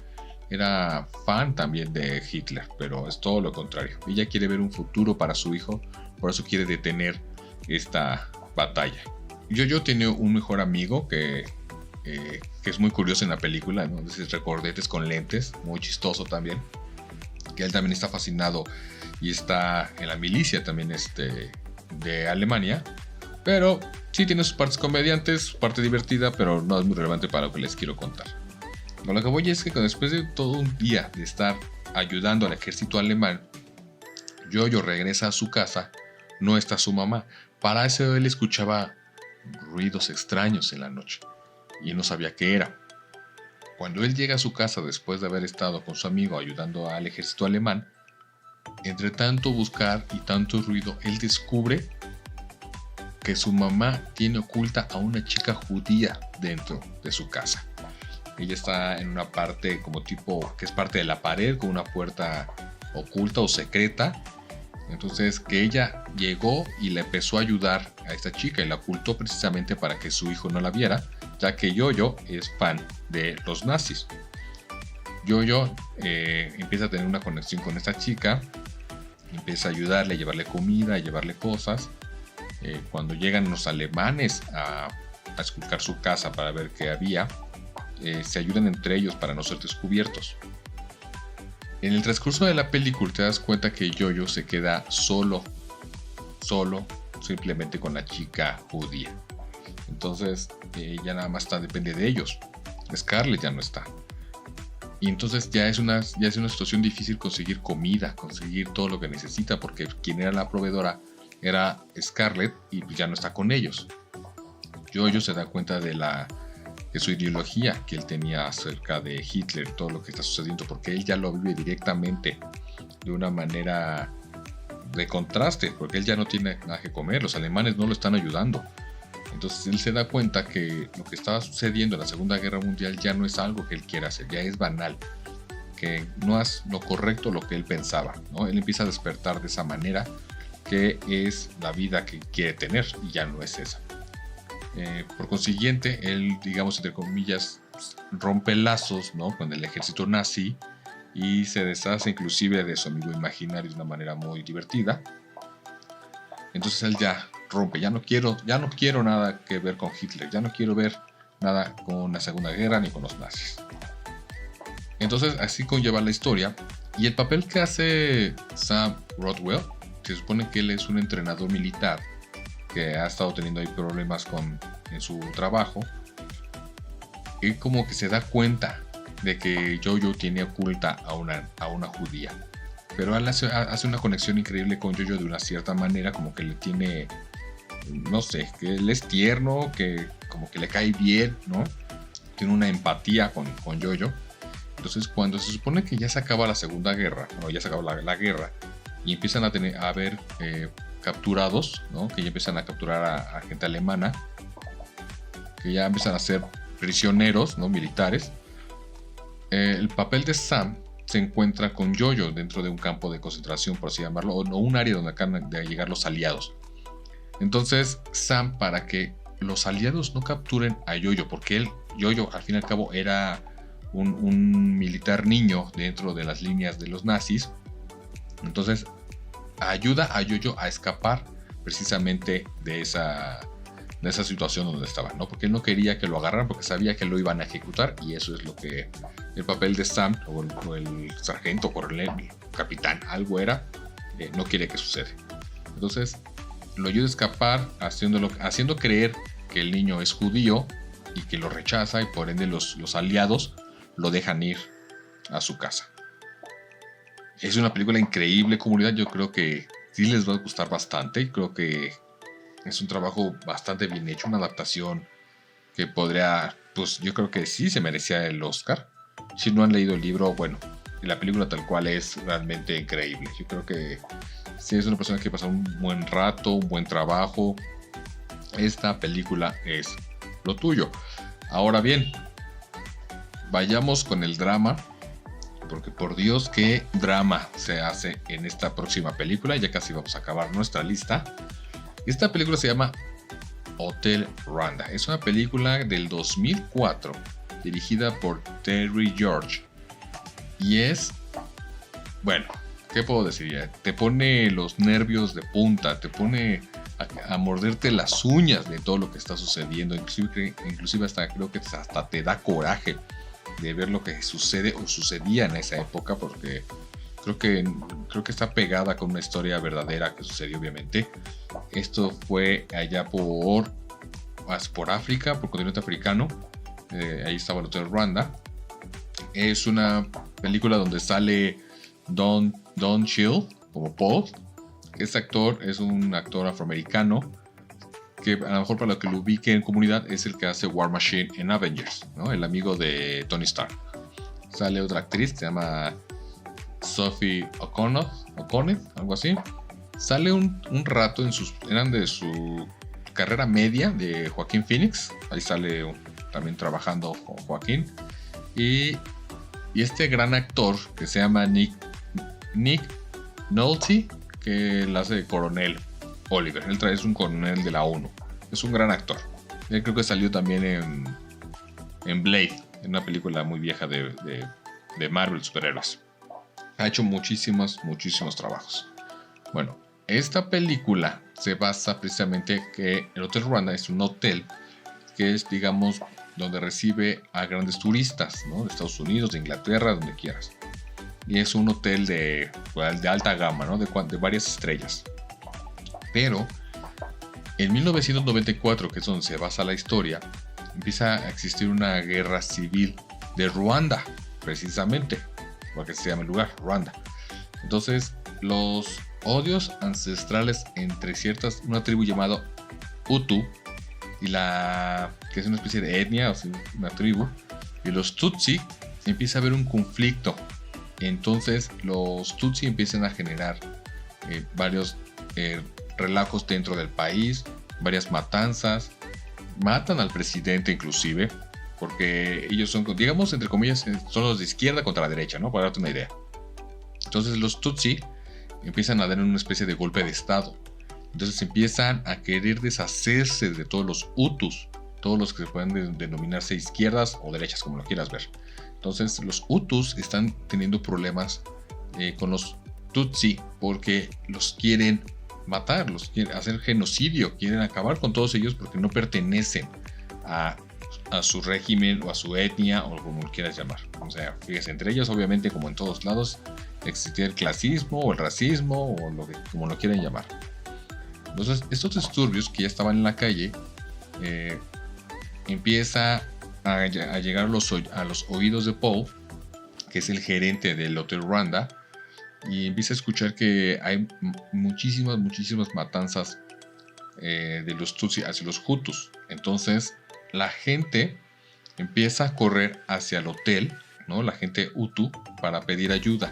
era fan también de Hitler, pero es todo lo contrario. Ella quiere ver un futuro para su hijo, por eso quiere detener esta batalla. Yo tiene un mejor amigo que es muy curioso en la película, ¿no? Entonces, recordetes con lentes, muy chistoso también, que él también está fascinado y está en la milicia también de Alemania, pero sí tiene sus partes comediantes, su parte divertida, pero no es muy relevante para lo que les quiero contar. Con lo que voy es que después de todo un día de estar ayudando al ejército alemán, Yo-Yo regresa a su casa, no está su mamá. Para eso él escuchaba ruidos extraños en la noche y no sabía qué era. Cuando él llega a su casa después de haber estado con su amigo ayudando al ejército alemán, entre tanto buscar y tanto ruido, él descubre que su mamá tiene oculta a una chica judía dentro de su casa. Ella está en una parte como tipo que es parte de la pared, con una puerta oculta o secreta. Entonces que ella llegó y le empezó a ayudar a esta chica y la ocultó precisamente para que su hijo no la viera, ya que Yo-Yo es fan de los nazis. Yo-Yo empieza a tener una conexión con esta chica, empieza a ayudarle, a llevarle comida, a llevarle cosas. Cuando llegan los alemanes a esculcar su casa para ver qué había, se ayudan entre ellos para no ser descubiertos. En el transcurso de la película te das cuenta que Yo-Yo se queda solo, simplemente con la chica judía. Entonces ya nada más depende de ellos. Scarlett ya no está. Y entonces ya es una situación difícil conseguir comida, conseguir todo lo que necesita, porque quien era la proveedora era Scarlett y ya no está con ellos. Yo-Yo se da cuenta de su ideología que él tenía acerca de Hitler, todo lo que está sucediendo, porque él ya lo vive directamente de una manera de contraste, porque él ya no tiene nada que comer, los alemanes no lo están ayudando. Entonces él se da cuenta que lo que estaba sucediendo en la Segunda Guerra Mundial ya no es algo que él quiera hacer, ya es banal, que no es lo correcto lo que él pensaba, ¿no? Él empieza a despertar de esa manera, que es la vida que quiere tener y ya no es esa. Por consiguiente, él, digamos, entre comillas, rompe lazos, ¿no?, con el ejército nazi y se deshace inclusive de su amigo imaginario de una manera muy divertida. Entonces él ya rompe, ya no quiero nada que ver con Hitler, ya no quiero ver nada con la Segunda Guerra ni con los nazis. Entonces así conlleva la historia, y el papel que hace Sam Rockwell, se supone que él es un entrenador militar que ha estado teniendo ahí problemas en su trabajo, y como que se da cuenta de que Yo-Yo tiene oculta a una judía. pero él hace una conexión increíble con Jojo de una cierta manera, como que le tiene, no sé, que él es tierno, que como que le cae bien, ¿no? Tiene una empatía con Jojo. Entonces, cuando se supone que ya se acaba la Segunda Guerra, bueno, ya se acaba la guerra, y empiezan a haber capturados, ¿no? Que ya empiezan a capturar a gente alemana, que ya empiezan a ser prisioneros, ¿no? Militares. El papel de Sam se encuentra con Jojo dentro de un campo de concentración, por así llamarlo, o un área donde acaban de llegar los aliados. Entonces, Sam, para que los aliados no capturen a Jojo, porque Jojo, al fin y al cabo, era un militar niño dentro de las líneas de los nazis. Entonces ayuda a Jojo a escapar precisamente de esa situación donde estaba, ¿no? Porque él no quería que lo agarraran, porque sabía que lo iban a ejecutar, y eso es lo que el papel de Sam, o el sargento, coronel, capitán, algo era, no quiere que suceda. Entonces lo ayuda a escapar, haciendo creer que el niño es judío y que lo rechaza, y por ende los aliados lo dejan ir a su casa. Es una película increíble, comunidad. Yo creo que sí les va a gustar bastante. Creo que es un trabajo bastante bien hecho, una adaptación que podría, pues yo creo que sí se merecía el Oscar. Si no han leído el libro, bueno, la película tal cual es realmente increíble. Yo creo que si es una persona que pasa un buen rato, un buen trabajo, esta película es lo tuyo. Ahora bien, vayamos con el drama, porque por Dios, qué drama se hace en esta próxima película. Ya casi vamos a acabar nuestra lista. Esta película se llama Hotel Rwanda. Es una película del 2004 dirigida por Terry George. Y es, bueno, ¿qué puedo decir? Te pone los nervios de punta, te pone a morderte las uñas de todo lo que está sucediendo. Inclusive hasta creo que hasta te da coraje de ver lo que sucede o sucedía en esa época, porque creo que está pegada con una historia verdadera que sucedió, obviamente. Esto fue allá por África, por el continente africano. Ahí estaba el Hotel Rwanda. Es una película donde sale Don Cheadle como Paul. Este actor es un actor afroamericano que a lo mejor para lo que lo ubique en comunidad es el que hace War Machine en Avengers, ¿no? El amigo de Tony Stark. Sale otra actriz, se llama Sophie O'Connor, algo así. Sale un rato eran de su carrera media de Joaquín Phoenix. Ahí sale también trabajando con Joaquín. Y este gran actor que se llama Nick Nolte, que la hace de Coronel Oliver. Él es un coronel de la ONU. Es un gran actor. Él creo que salió también en Blade, en una película muy vieja de Marvel, superhéroes. Ha hecho muchísimos trabajos. Bueno, esta película se basa precisamente que el Hotel Rwanda es un hotel que es, digamos, donde recibe a grandes turistas, ¿no? De Estados Unidos, de Inglaterra, donde quieras. Y es un hotel de alta gama, ¿no? De varias estrellas. Pero en 1994, que es donde se basa la historia, empieza a existir una guerra civil de Ruanda, precisamente, porque se llama el lugar, Ruanda. Entonces, los odios ancestrales entre una tribu llamada Hutu, que es una especie de etnia, o sea, una tribu, y los Tutsi, empieza a haber un conflicto. Entonces, los Tutsi empiezan a generar varios relajos dentro del país, varias matanzas, matan al presidente inclusive, porque ellos son, digamos, entre comillas, son los de izquierda contra la derecha, ¿no? Para darte una idea. Entonces los Tutsi empiezan a dar una especie de golpe de estado. Entonces empiezan a querer deshacerse de todos los Hutus, todos los que pueden denominarse izquierdas o derechas, como lo quieras ver. Entonces los Hutus están teniendo problemas con los Tutsi porque los quieren matar, los quieren hacer genocidio, quieren acabar con todos ellos porque no pertenecen a su régimen o a su etnia o como lo quieras llamar. O sea, fíjese, entre ellos obviamente, como en todos lados, existía el clasismo o el racismo o como lo quieran llamar. Entonces estos disturbios que ya estaban en la calle empieza a llegar a los oídos de Paul, que es el gerente del Hotel Rwanda, y empieza a escuchar que hay muchísimas matanzas de los Tutsi hacia los Hutus. Entonces la gente empieza a correr hacia el hotel, ¿no? La gente Hutu, para pedir ayuda.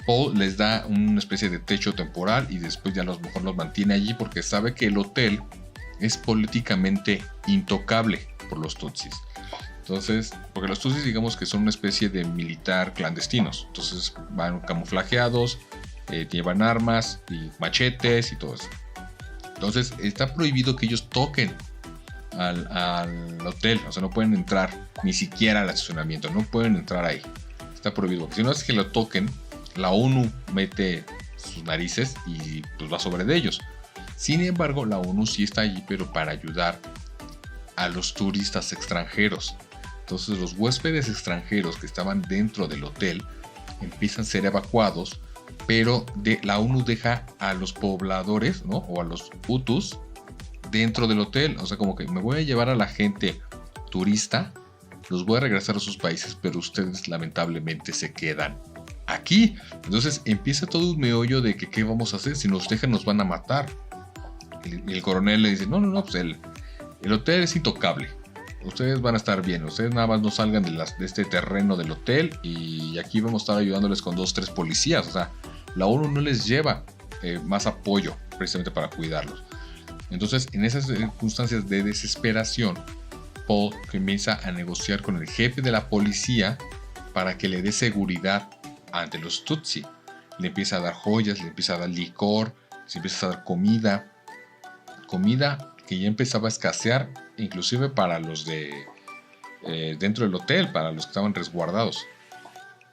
Paul les da una especie de techo temporal y después ya a lo mejor los mantiene allí porque sabe que el hotel es políticamente intocable por los Tutsis. Entonces, porque los Tutsis digamos que son una especie de militar clandestinos. Entonces van camuflajeados, llevan armas y machetes y todo eso. Entonces está prohibido que ellos toquen al hotel. O sea, no pueden entrar ni siquiera al estacionamiento. No pueden entrar ahí. Está prohibido. Porque si no es que lo toquen, la ONU mete sus narices y pues va sobre de ellos. Sin embargo, la ONU sí está allí, pero para ayudar a los turistas extranjeros. Entonces los huéspedes extranjeros que estaban dentro del hotel empiezan a ser evacuados, pero la ONU deja a los pobladores, ¿no? O a los Hutus dentro del hotel. O sea, como que me voy a llevar a la gente turista, los voy a regresar a sus países, pero ustedes lamentablemente se quedan aquí. Entonces empieza todo un meollo de que qué vamos a hacer, si nos dejan nos van a matar. Y el coronel le dice, no, pues el hotel es intocable. Ustedes van a estar bien, ustedes nada más no salgan de este terreno del hotel y aquí vamos a estar ayudándoles con 2 o 3 policías. O sea, la ONU no les lleva más apoyo precisamente para cuidarlos. Entonces, en esas circunstancias de desesperación, Paul comienza a negociar con el jefe de la policía para que le dé seguridad ante los Tutsi. Le empieza a dar joyas, le empieza a dar licor, le empieza a dar comida que ya empezaba a escasear, inclusive para los de dentro del hotel, para los que estaban resguardados.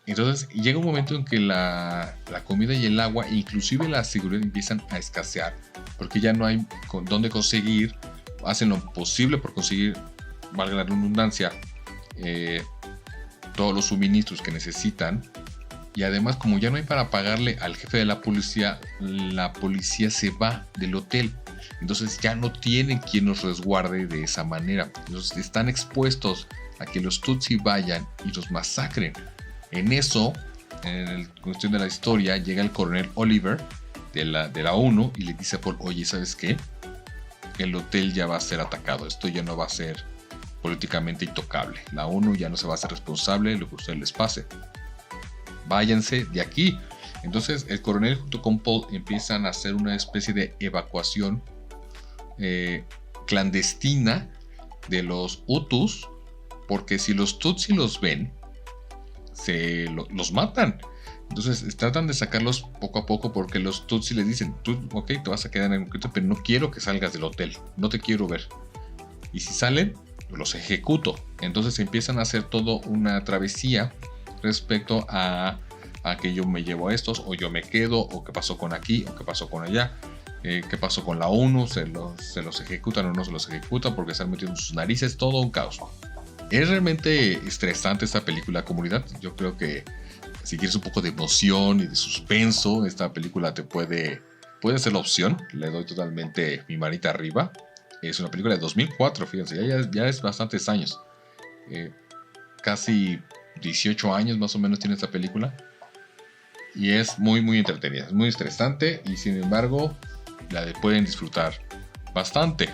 Entonces llega un momento en que la comida y el agua, inclusive la seguridad, empiezan a escasear, porque ya no hay dónde conseguir, hacen lo posible por conseguir, valga la redundancia, todos los suministros que necesitan. Y además, como ya no hay para pagarle al jefe de la policía se va del hotel. Entonces ya no tienen quien los resguarde de esa manera. Entonces están expuestos a que los Tutsi vayan y los masacren. En eso, en la cuestión de la historia, llega el coronel Oliver de la ONU y le dice a Paul, oye, ¿sabes qué? El hotel ya va a ser atacado. Esto ya no va a ser políticamente intocable. La ONU ya no se va a hacer responsable de lo que a ustedes les pase. Váyanse de aquí. Entonces el coronel junto con Paul empiezan a hacer una especie de evacuación clandestina de los Hutus, porque si los Tutsi los ven, los matan. Entonces tratan de sacarlos poco a poco, porque los Tutsi les dicen, tú, ok, te vas a quedar en el hotel, pero no quiero que salgas del hotel, no te quiero ver. Y si salen, los ejecuto. Entonces empiezan a hacer todo una travesía respecto a que yo me llevo a estos, o yo me quedo, o qué pasó con aquí, o qué pasó con allá, qué pasó con la ONU, se los ejecutan o no se los ejecutan porque están metiendo sus narices, todo un caos. Es realmente estresante esta película, comunidad. Yo creo que si quieres un poco de emoción y de suspenso, esta película te puede ser la opción. Le doy totalmente mi manita arriba. Es una película de 2004, fíjense, ya es bastantes años. Casi 18 años más o menos tiene esta película. Y es muy entretenida, es muy estresante y sin embargo la pueden disfrutar bastante.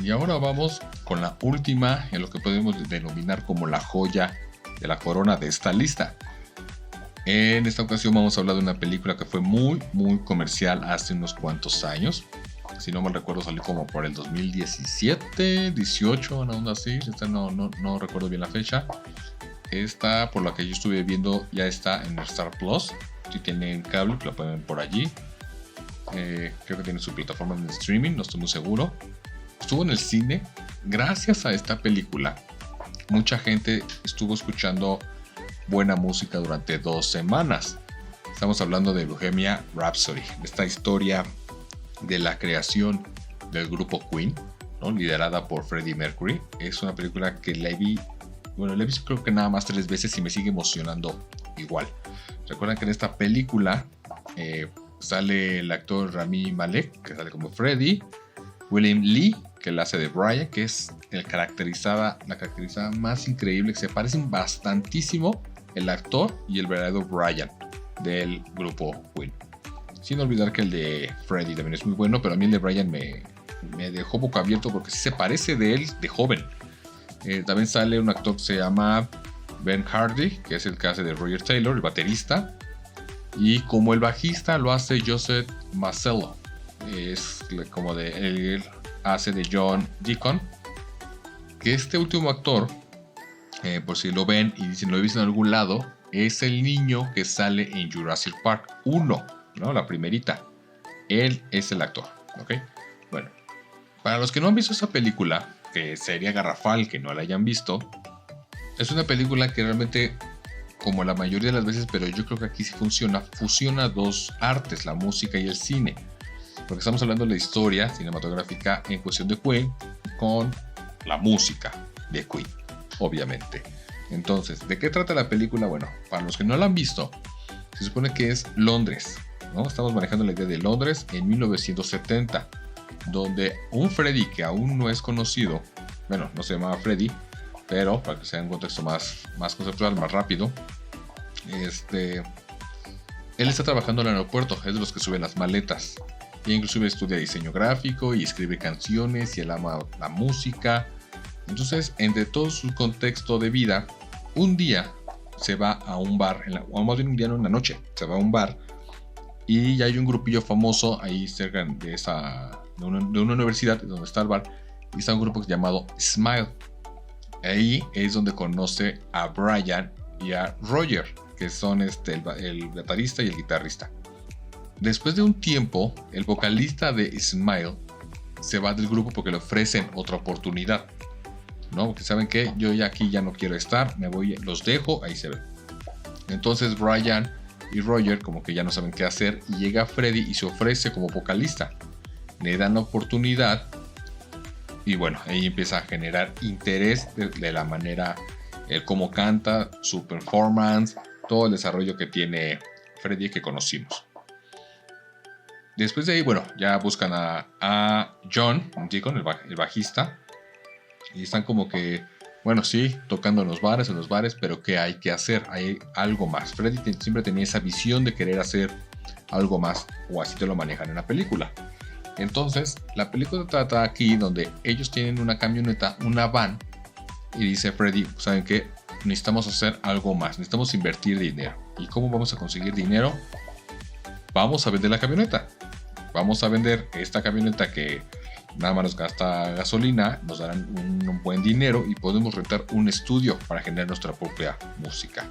Y ahora vamos con la última, en lo que podemos denominar como la joya de la corona de esta lista. En esta ocasión vamos a hablar de una película que fue muy comercial hace unos cuantos años. Si no mal recuerdo salió como por el 2017, 18, una onda así. Esta no recuerdo bien la fecha. Esta, por la que yo estuve viendo, ya está en Star Plus. Si tienen cable, la pueden ver por allí. Creo que tiene su plataforma de streaming, no estoy muy seguro. Estuvo en el cine. Gracias a esta película, mucha gente estuvo escuchando buena música durante 2 semanas. Estamos hablando de Bohemian Rhapsody, esta historia de la creación del grupo Queen, ¿no? Liderada por Freddie Mercury. Es una película que la vi creo que nada más 3 veces y me sigue emocionando igual. Recuerdan que en esta película sale el actor Rami Malek, que sale como Freddie, William Lee, que la hace de Brian, que es la caracterizada más increíble, que se parecen bastantísimo el actor y el verdadero Brian del grupo Queen. Sin olvidar que el de Freddie también es muy bueno, pero a mí el de Brian me dejó boca abierto porque sí se parece de él de joven. También sale un actor que se llama Ben Hardy, que es el que hace de Roger Taylor, el baterista. Y como el bajista lo hace Joseph Mazzello. Es como él hace de John Deacon. Que este último actor, por si lo ven y dicen lo he visto en algún lado, es el niño que sale en Jurassic Park 1, ¿no? La primerita. Él es el actor, ¿ok? Bueno, para los que no han visto esa película, que sería garrafal que no la hayan visto, es una película que realmente, como la mayoría de las veces, pero yo creo que aquí sí fusiona dos artes, la música y el cine. Porque estamos hablando de la historia cinematográfica en cuestión de Queen con la música de Queen, obviamente. Entonces, ¿de qué trata la película? Bueno, para los que no la han visto, se supone que es Londres, ¿no? Estamos manejando la idea de Londres en 1970, donde un Freddy que aún no es conocido, bueno, no se llamaba Freddy, pero para que sea un contexto más conceptual, más rápido, él está trabajando en el aeropuerto, es de los que suben las maletas. Y inclusive estudia diseño gráfico y escribe canciones y él ama la música. Entonces, entre todo su contexto de vida, un día se va a un bar, o más bien un día, no, en la noche, se va a un bar y ya hay un grupillo famoso ahí cerca de una universidad donde está el bar, y está un grupo llamado Smile. Ahí es donde conoce a Brian y a Roger, que son el baterista y el guitarrista. Después de un tiempo, el vocalista de Smile se va del grupo porque le ofrecen otra oportunidad, ¿no? Porque saben que yo ya aquí ya no quiero estar, me voy, los dejo, ahí se ven. Entonces Brian y Roger como que ya no saben qué hacer y llega Freddy y se ofrece como vocalista. Le dan la oportunidad y bueno, ahí empieza a generar interés de la manera, el cómo canta, su performance, todo el desarrollo que tiene Freddy que conocimos. Después de ahí, bueno, ya buscan a John Deacon, el bajista, y están como que, bueno, sí, tocando en los bares, pero ¿qué hay que hacer? Hay algo más. Freddy siempre tenía esa visión de querer hacer algo más, o así te lo manejan en la película. Entonces, la película trata aquí donde ellos tienen una camioneta, una van, y dice Freddy, ¿saben qué? Necesitamos hacer algo más, necesitamos invertir dinero. ¿Y cómo vamos a conseguir dinero? Vamos a vender la camioneta. Vamos a vender esta camioneta que nada más nos gasta gasolina, nos darán un buen dinero y podemos rentar un estudio para generar nuestra propia música.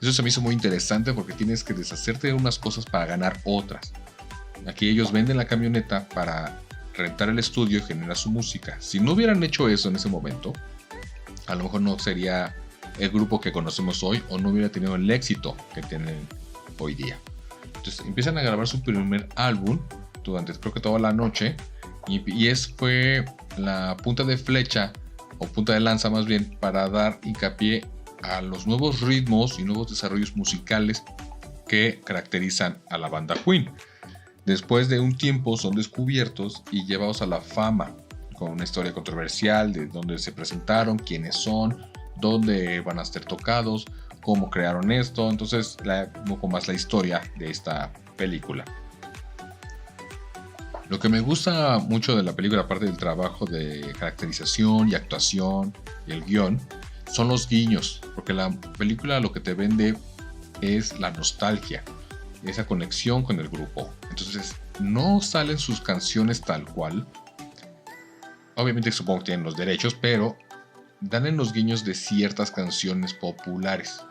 Eso se me hizo muy interesante porque tienes que deshacerte de unas cosas para ganar otras. Aquí ellos venden la camioneta para rentar el estudio y generar su música. Si no hubieran hecho eso en ese momento, a lo mejor no sería el grupo que conocemos hoy o no hubiera tenido el éxito que tienen hoy día. Entonces empiezan a grabar su primer álbum durante creo que toda la noche y fue la punta de flecha o punta de lanza más bien para dar hincapié a los nuevos ritmos y nuevos desarrollos musicales que caracterizan a la banda Queen. Después de un tiempo son descubiertos y llevados a la fama con una historia controversial de dónde se presentaron, quiénes son, dónde van a ser tocados, cómo crearon esto. Entonces un poco más la historia de esta película. Lo que me gusta mucho de la película, aparte del trabajo de caracterización y actuación y el guión, son los guiños, porque la película lo que te vende es la nostalgia, esa conexión con el grupo. Entonces no salen sus canciones tal cual, obviamente supongo que tienen los derechos, pero dan en los guiños de ciertas canciones populares,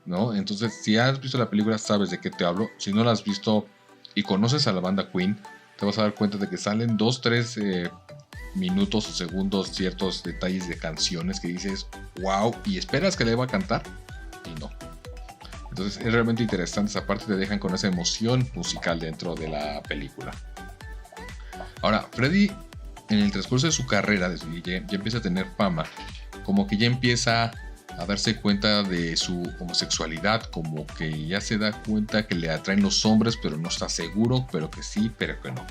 ¿no? Entonces si has visto la película sabes de qué te hablo. Si no la has visto y conoces a la banda Queen, te vas a dar cuenta de que salen 2-3 minutos o segundos ciertos detalles de canciones que dices wow, y esperas que le va a cantar y no. Entonces es realmente interesante esa parte, te dejan con esa emoción musical dentro de la película. Ahora, Freddy en el transcurso de su carrera ya empieza a tener fama, como que ya empieza a darse cuenta de su homosexualidad, como que ya se da cuenta que le atraen los hombres, pero no está seguro, pero que sí, pero que no.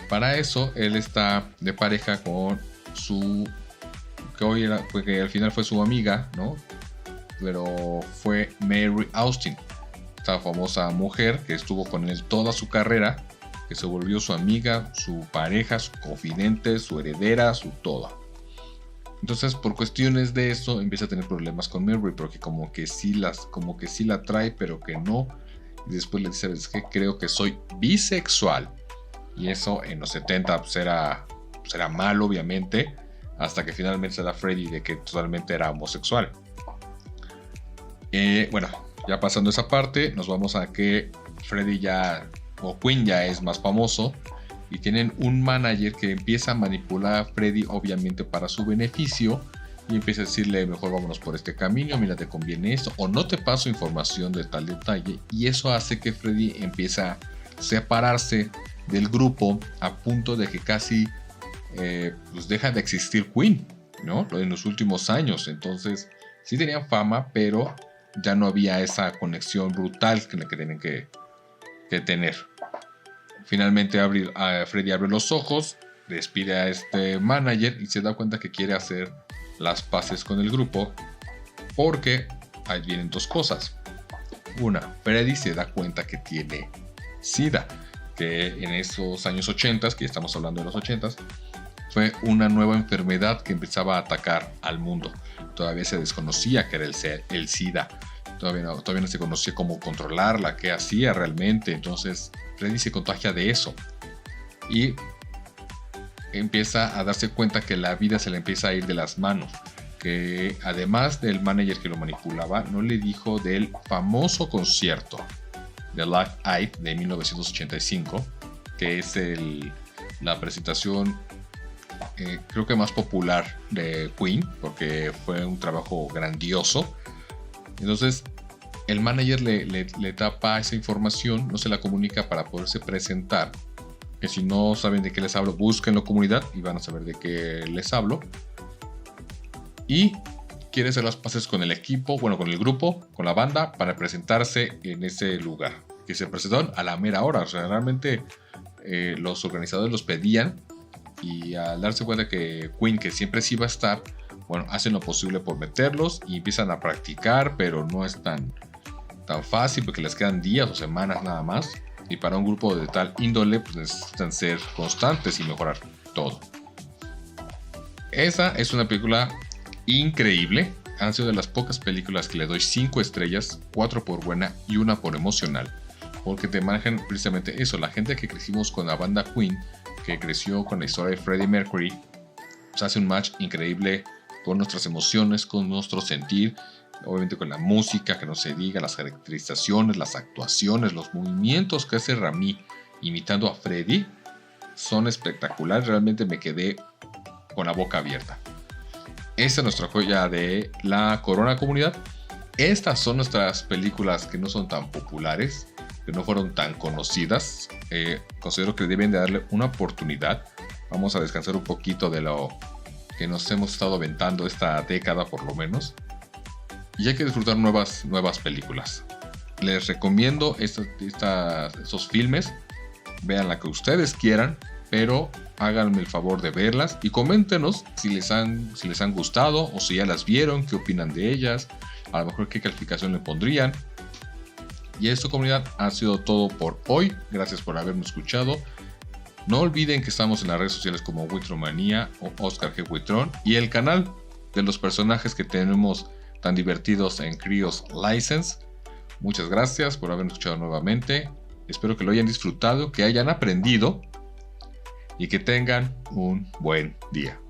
Para eso, él está de pareja con que al final fue su amiga, ¿no? pero fue Mary Austin, esta famosa mujer que estuvo con él toda su carrera, que se volvió su amiga, su pareja, su confidente, su heredera, su todo. Entonces, por cuestiones de eso, empieza a tener problemas con Mary, porque como que sí la trae, pero que no. Y después le dice, ¿sabes qué? Creo que soy bisexual. Y eso en los 70 pues era malo, obviamente, hasta que finalmente se da Freddy de que totalmente era homosexual. Bueno, ya pasando esa parte, nos vamos a que Freddy o Quinn ya es más famoso y tienen un manager que empieza a manipular a Freddy, obviamente para su beneficio, y empieza a decirle, mejor vámonos por este camino, mira, te conviene esto, o no te paso información de tal detalle, y eso hace que Freddy empiece a separarse del grupo a punto de que casi pues deja de existir Quinn, ¿no? En los últimos años. Entonces sí tenían fama, pero ya no había esa conexión brutal que tienen que tener. Finalmente Freddy abre los ojos, despide a este manager y se da cuenta que quiere hacer las paces con el grupo, porque ahí vienen dos cosas. Una, Freddy se da cuenta que tiene SIDA, que en esos años 80, que estamos hablando de los 80, fue una nueva enfermedad que empezaba a atacar al mundo. Todavía se desconocía que era el SIDA. Todavía no se conocía cómo controlarla, qué hacía realmente. Entonces Freddy se contagia de eso. Y empieza a darse cuenta que la vida se le empieza a ir de las manos. Que además del manager que lo manipulaba, no le dijo del famoso concierto de Live Aid de 1985, que es la presentación creo que más popular de Queen, porque fue un trabajo grandioso. Entonces el manager le tapa esa información, no se la comunica para poderse presentar. Que si no saben de qué les hablo, búsquenlo comunidad y van a saber de qué les hablo. Y quiere hacer las paces con el equipo, bueno, con el grupo, con la banda, para presentarse en ese lugar. Que se presentaron a la mera hora. O sea, realmente los organizadores los pedían. Y al darse cuenta que Queen, que siempre sí iba a estar, bueno, hacen lo posible por meterlos y empiezan a practicar, pero no es tan fácil porque les quedan días o semanas nada más. Y para un grupo de tal índole, pues necesitan ser constantes y mejorar todo. Esa es una película increíble. Han sido de las pocas películas que le doy 5 estrellas, 4 por buena y 1 por emocional. Porque te manejan precisamente eso. La gente que crecimos con la banda Queen, que creció con la historia de Freddie Mercury, pues hace un match increíble con nuestras emociones, con nuestro sentir, obviamente con la música, que no se diga, las caracterizaciones, las actuaciones, los movimientos que hace Rami imitando a Freddie son espectaculares. Realmente me quedé con la boca abierta. Esta es nuestra joya de la Corona Comunidad. Estas son nuestras películas que no son tan populares, que no fueron tan conocidas. Considero que deben de darle una oportunidad. Vamos a descansar un poquito de lo que nos hemos estado aventando esta década por lo menos. Y hay que disfrutar nuevas películas. Les recomiendo esos filmes. Vean la que ustedes quieran, pero háganme el favor de verlas y coméntenos si les han gustado o si ya las vieron, qué opinan de ellas, a lo mejor qué calificación le pondrían. Y esto, comunidad, ha sido todo por hoy. Gracias por haberme escuchado. No olviden que estamos en las redes sociales como Witromanía o Oscar G. Witron y el canal de los personajes que tenemos tan divertidos en Crios License. Muchas gracias por haberme escuchado nuevamente. Espero que lo hayan disfrutado, que hayan aprendido y que tengan un buen día.